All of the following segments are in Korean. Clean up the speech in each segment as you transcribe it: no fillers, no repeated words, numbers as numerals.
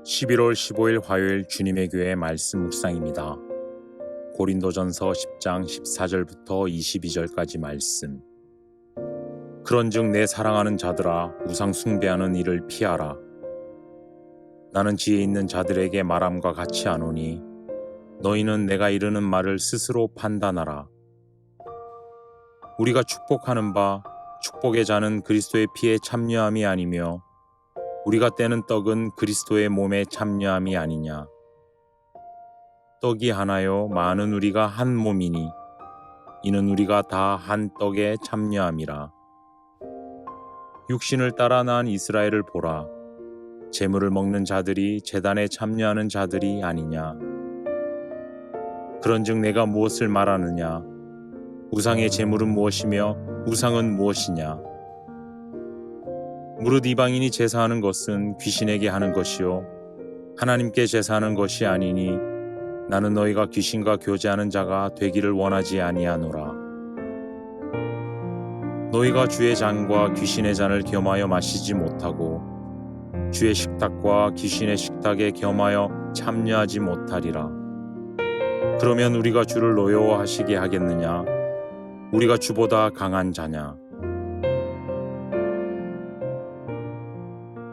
11월 15일 화요일 주님의 교회 말씀 묵상입니다. 고린도전서 10장 14절부터 22절까지 말씀. 그런즉 내 사랑하는 자들아 우상 숭배하는 일을 피하라. 나는 지혜 있는 자들에게 말함과 같이 하노니 너희는 내가 이르는 말을 스스로 판단하라. 우리가 축복하는 바 축복의 자는 그리스도의 피에 참여함이 아니며 우리가 떼는 떡은 그리스도의 몸에 참여함이 아니냐. 떡이 하나요 많은 우리가 한 몸이니 이는 우리가 다 한 떡에 참여함이라. 육신을 따라 난 이스라엘을 보라. 제물을 먹는 자들이 제단에 참여하는 자들이 아니냐. 그런즉 내가 무엇을 말하느냐. 우상의 제물은 무엇이며 우상은 무엇이냐. 무릇 이방인이 제사하는 것은 귀신에게 하는 것이요 하나님께 제사하는 것이 아니니 나는 너희가 귀신과 교제하는 자가 되기를 원하지 아니하노라. 너희가 주의 잔과 귀신의 잔을 겸하여 마시지 못하고 주의 식탁과 귀신의 식탁에 겸하여 참여하지 못하리라. 그러면 우리가 주를 노여워하시게 하겠느냐. 우리가 주보다 강한 자냐.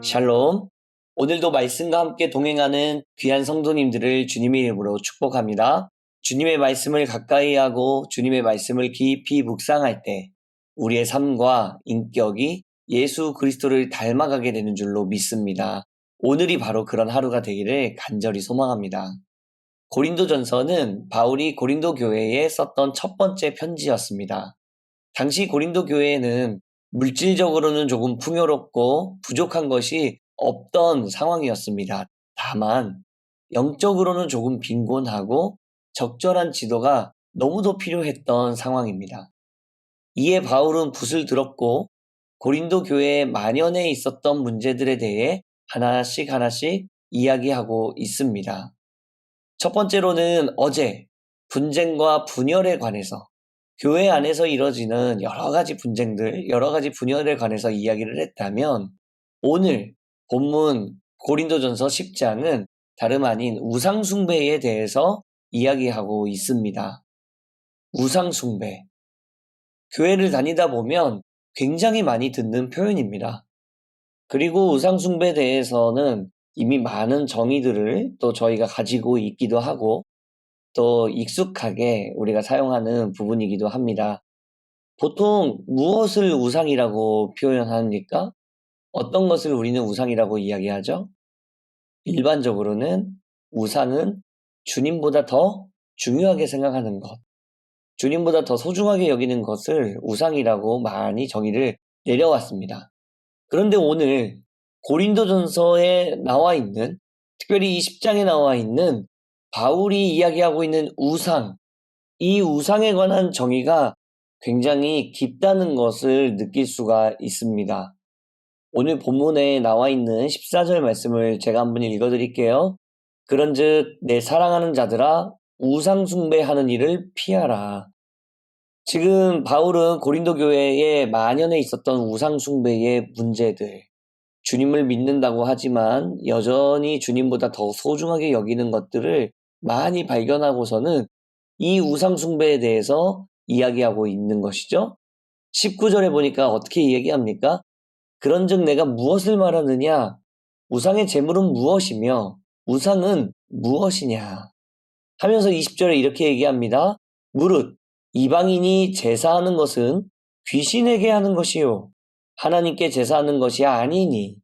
샬롬. 오늘도 말씀과 함께 동행하는 귀한 성도님들을 주님의 이름으로 축복합니다. 주님의 말씀을 가까이 하고 주님의 말씀을 깊이 묵상할 때 우리의 삶과 인격이 예수 그리스도를 닮아가게 되는 줄로 믿습니다. 오늘이 바로 그런 하루가 되기를 간절히 소망합니다. 고린도전서는 바울이 고린도 교회에 썼던 첫 번째 편지였습니다. 당시 고린도 교회에는 물질적으로는 조금 풍요롭고 부족한 것이 없던 상황이었습니다. 다만 영적으로는 조금 빈곤하고 적절한 지도가 너무도 필요했던 상황입니다. 이에 바울은 붓을 들었고 고린도 교회의 만연해 있었던 문제들에 대해 하나씩 이야기하고 있습니다. 첫 번째로는 어제 분쟁과 분열에 관해서 교회 안에서 이뤄지는 여러 가지 분쟁들, 여러 가지 분열에 관해서 이야기를 했다면 오늘 본문 고린도전서 10장은 다름 아닌 우상숭배에 대해서 이야기하고 있습니다. 우상숭배. 교회를 다니다 보면 굉장히 많이 듣는 표현입니다. 그리고 우상숭배에 대해서는 이미 많은 정의들을 또 저희가 가지고 있기도 하고 또 익숙하게 우리가 사용하는 부분이기도 합니다. 보통 무엇을 우상이라고 표현합니까? 어떤 것을 우리는 우상이라고 이야기하죠? 일반적으로는 우상은 주님보다 더 중요하게 생각하는 것, 주님보다 더 소중하게 여기는 것을 우상이라고 많이 정의를 내려왔습니다. 그런데 오늘 고린도전서에 나와 있는, 특별히 이 10장에 나와 있는 바울이 이야기하고 있는 우상, 이 우상에 관한 정의가 굉장히 깊다는 것을 느낄 수가 있습니다. 오늘 본문에 나와 있는 14절 말씀을 제가 한번 읽어드릴게요. 그런즉 내 사랑하는 자들아 우상 숭배하는 일을 피하라. 지금 바울은 고린도 교회에 만연해 있었던 우상 숭배의 문제들, 주님을 믿는다고 하지만 여전히 주님보다 더 소중하게 여기는 것들을 많이 발견하고서는 이 우상 숭배에 대해서 이야기하고 있는 것이죠. 19절에 보니까 어떻게 이야기합니까? 그런즉 내가 무엇을 말하느냐? 우상의 제물은 무엇이며 우상은 무엇이냐? 하면서 20절에 이렇게 얘기합니다. 무릇 이방인이 제사하는 것은 귀신에게 하는 것이요 하나님께 제사하는 것이 아니니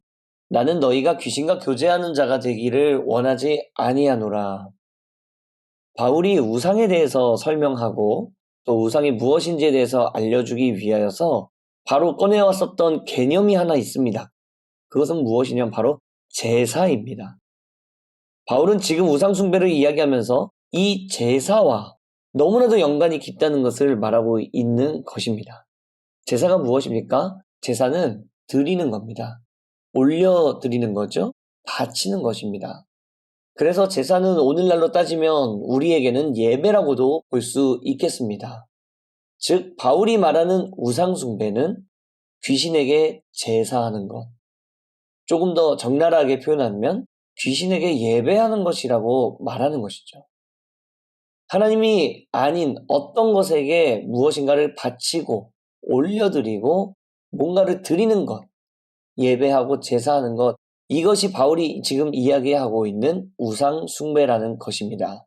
나는 너희가 귀신과 교제하는 자가 되기를 원하지 아니하노라. 바울이 우상에 대해서 설명하고 또 우상이 무엇인지에 대해서 알려주기 위하여서 바로 꺼내왔었던 개념이 하나 있습니다. 그것은 무엇이냐면 바로 제사입니다. 바울은 지금 우상 숭배를 이야기하면서 이 제사와 너무나도 연관이 깊다는 것을 말하고 있는 것입니다. 제사가 무엇입니까? 제사는 드리는 겁니다. 올려드리는 거죠. 바치는 것입니다. 그래서 제사는 오늘날로 따지면 우리에게는 예배라고도 볼 수 있겠습니다. 즉 바울이 말하는 우상 숭배는 귀신에게 제사하는 것. 조금 더 적나라하게 표현하면 귀신에게 예배하는 것이라고 말하는 것이죠. 하나님이 아닌 어떤 것에게 무엇인가를 바치고 올려드리고 뭔가를 드리는 것, 예배하고 제사하는 것, 이것이 바울이 지금 이야기하고 있는 우상 숭배라는 것입니다.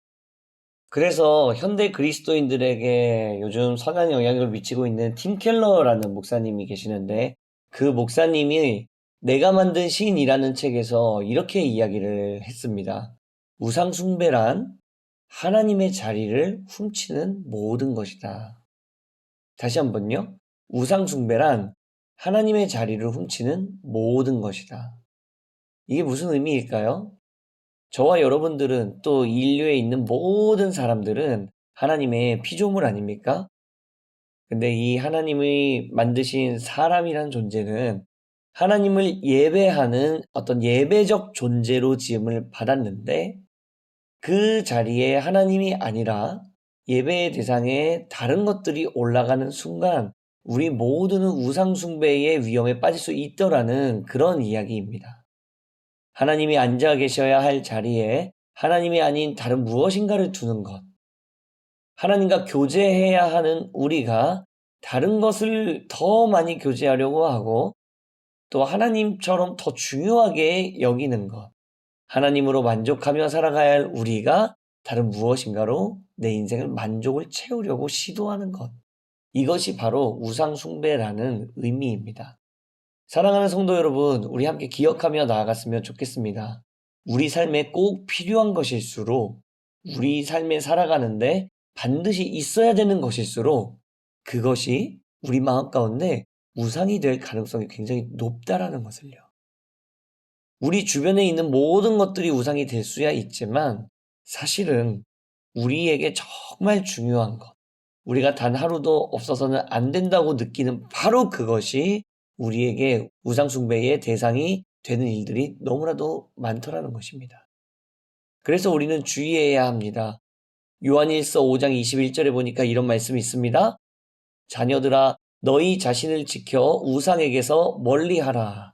그래서 현대 그리스도인들에게 요즘 선한 영향을 미치고 있는 팀 켈러라는 목사님이 계시는데, 그 목사님이 내가 만든 시인이라는 책에서 이렇게 이야기를 했습니다. 우상 숭배란 하나님의 자리를 훔치는 모든 것이다. 다시 한번요. 우상 숭배란 하나님의 자리를 훔치는 모든 것이다. 이게 무슨 의미일까요? 저와 여러분들은, 또 인류에 있는 모든 사람들은 하나님의 피조물 아닙니까? 근데 이 하나님이 만드신 사람이란 존재는 하나님을 예배하는 어떤 예배적 존재로 지음을 받았는데, 그 자리에 하나님이 아니라 예배의 대상에 다른 것들이 올라가는 순간 우리 모두는 우상숭배의 위험에 빠질 수 있더라는 그런 이야기입니다. 하나님이 앉아 계셔야 할 자리에 하나님이 아닌 다른 무엇인가를 두는 것, 하나님과 교제해야 하는 우리가 다른 것을 더 많이 교제하려고 하고, 또 하나님처럼 더 중요하게 여기는 것, 하나님으로 만족하며 살아가야 할 우리가 다른 무엇인가로 내 인생을 만족을 채우려고 시도하는 것, 이것이 바로 우상숭배라는 의미입니다. 사랑하는 성도 여러분, 우리 함께 기억하며 나아갔으면 좋겠습니다. 우리 삶에 꼭 필요한 것일수록, 우리 삶에 살아가는데 반드시 있어야 되는 것일수록 그것이 우리 마음 가운데 우상이 될 가능성이 굉장히 높다라는 것을요. 우리 주변에 있는 모든 것들이 우상이 될 수야 있지만, 사실은 우리에게 정말 중요한 것, 우리가 단 하루도 없어서는 안 된다고 느끼는 바로 그것이 우리에게 우상숭배의 대상이 되는 일들이 너무나도 많더라는 것입니다. 그래서 우리는 주의해야 합니다. 요한일서 5장 21절에 보니까 이런 말씀이 있습니다. 자녀들아, 너희 자신을 지켜 우상에게서 멀리하라.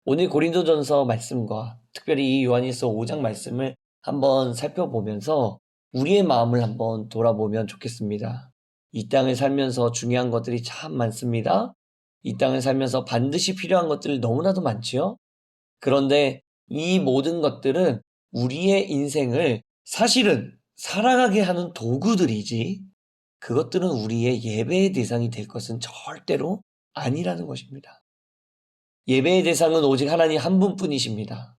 오늘 고린도전서 말씀과 특별히 이 요한일서 5장 말씀을 한번 살펴보면서 우리의 마음을 한번 돌아보면 좋겠습니다. 이 땅을 살면서 중요한 것들이 참 많습니다. 이 땅을 살면서 반드시 필요한 것들 너무나도 많지요. 그런데 이 모든 것들은 우리의 인생을 사실은 살아가게 하는 도구들이지, 그것들은 우리의 예배의 대상이 될 것은 절대로 아니라는 것입니다. 예배의 대상은 오직 하나님 한 분뿐이십니다.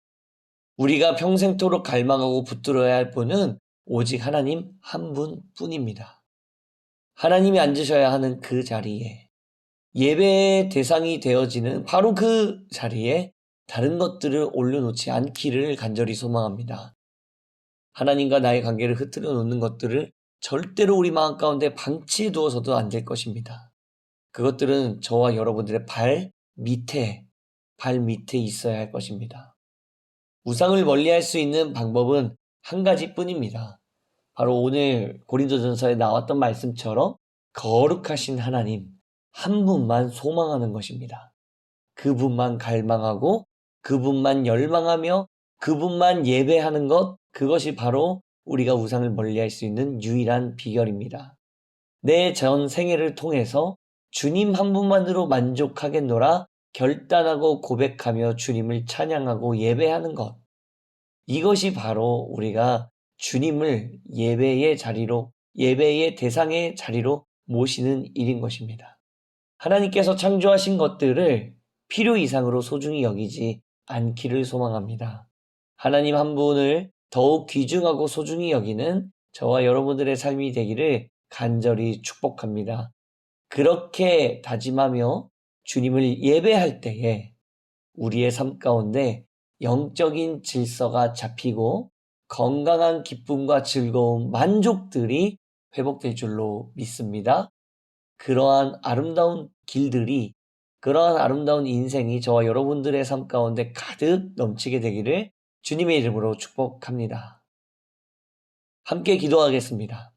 우리가 평생토록 갈망하고 붙들어야 할 분은 오직 하나님 한 분뿐입니다. 하나님이 앉으셔야 하는 그 자리에, 예배의 대상이 되어지는 바로 그 자리에 다른 것들을 올려놓지 않기를 간절히 소망합니다. 하나님과 나의 관계를 흐트러 놓는 것들을 절대로 우리 마음 가운데 방치해 두어서도 안 될 것입니다. 그것들은 저와 여러분들의 발 밑에 있어야 할 것입니다. 우상을 멀리할 수 있는 방법은 한 가지뿐입니다. 바로 오늘 고린도전서에 나왔던 말씀처럼 거룩하신 하나님 한 분만 소망하는 것입니다. 그분만 갈망하고 그분만 열망하며 그분만 예배하는 것, 그것이 바로 우리가 우상을 멀리할 수 있는 유일한 비결입니다. 내 전 생애를 통해서 주님 한 분만으로 만족하겠노라 결단하고 고백하며 주님을 찬양하고 예배하는 것, 이것이 바로 우리가 주님을 예배의 자리로, 예배의 대상의 자리로 모시는 일인 것입니다. 하나님께서 창조하신 것들을 필요 이상으로 소중히 여기지 않기를 소망합니다. 하나님 한 분을 더욱 귀중하고 소중히 여기는 저와 여러분들의 삶이 되기를 간절히 축복합니다. 그렇게 다짐하며 주님을 예배할 때에 우리의 삶 가운데 영적인 질서가 잡히고 건강한 기쁨과 즐거움, 만족들이 회복될 줄로 믿습니다. 그러한 아름다운 길들이, 그러한 아름다운 인생이 저와 여러분들의 삶 가운데 가득 넘치게 되기를 주님의 이름으로 축복합니다. 함께 기도하겠습니다.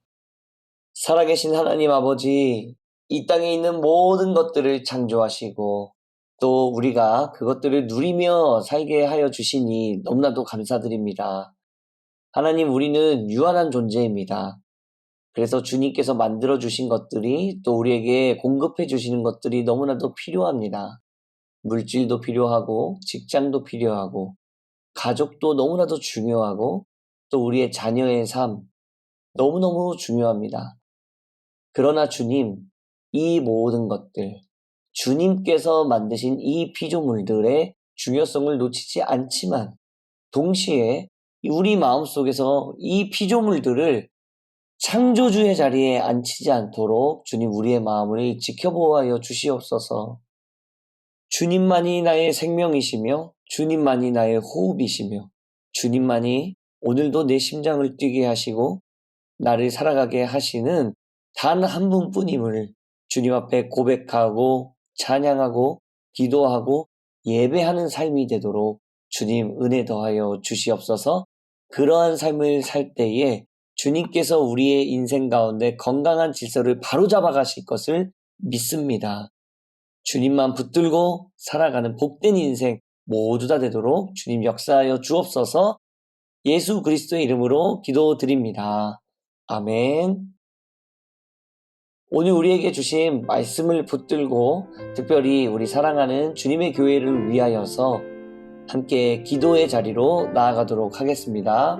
살아계신 하나님 아버지, 이 땅에 있는 모든 것들을 창조하시고 또 우리가 그것들을 누리며 살게 하여 주시니 너무나도 감사드립니다. 하나님, 우리는 유한한 존재입니다. 그래서 주님께서 만들어 주신 것들이 또 우리에게 공급해 주시는 것들이 너무나도 필요합니다. 물질도 필요하고 직장도 필요하고 가족도 너무나도 중요하고 또 우리의 자녀의 삶 너무너무 중요합니다. 그러나 주님, 이 모든 것들, 주님께서 만드신 이 피조물들의 중요성을 놓치지 않지만 동시에 우리 마음속에서 이 피조물들을 창조주의 자리에 앉히지 않도록 주님 우리의 마음을 지켜보아여 주시옵소서. 주님만이 나의 생명이시며 주님만이 나의 호흡이시며 주님만이 오늘도 내 심장을 뛰게 하시고 나를 살아가게 하시는 단 한 분뿐임을 주님 앞에 고백하고 찬양하고 기도하고 예배하는 삶이 되도록 주님 은혜 더하여 주시옵소서. 그러한 삶을 살 때에 주님께서 우리의 인생 가운데 건강한 질서를 바로잡아 가실 것을 믿습니다. 주님만 붙들고 살아가는 복된 인생 모두 다 되도록 주님 역사하여 주옵소서. 예수 그리스도의 이름으로 기도드립니다. 아멘. 오늘 우리에게 주신 말씀을 붙들고 특별히 우리 사랑하는 주님의 교회를 위하여서 함께 기도의 자리로 나아가도록 하겠습니다.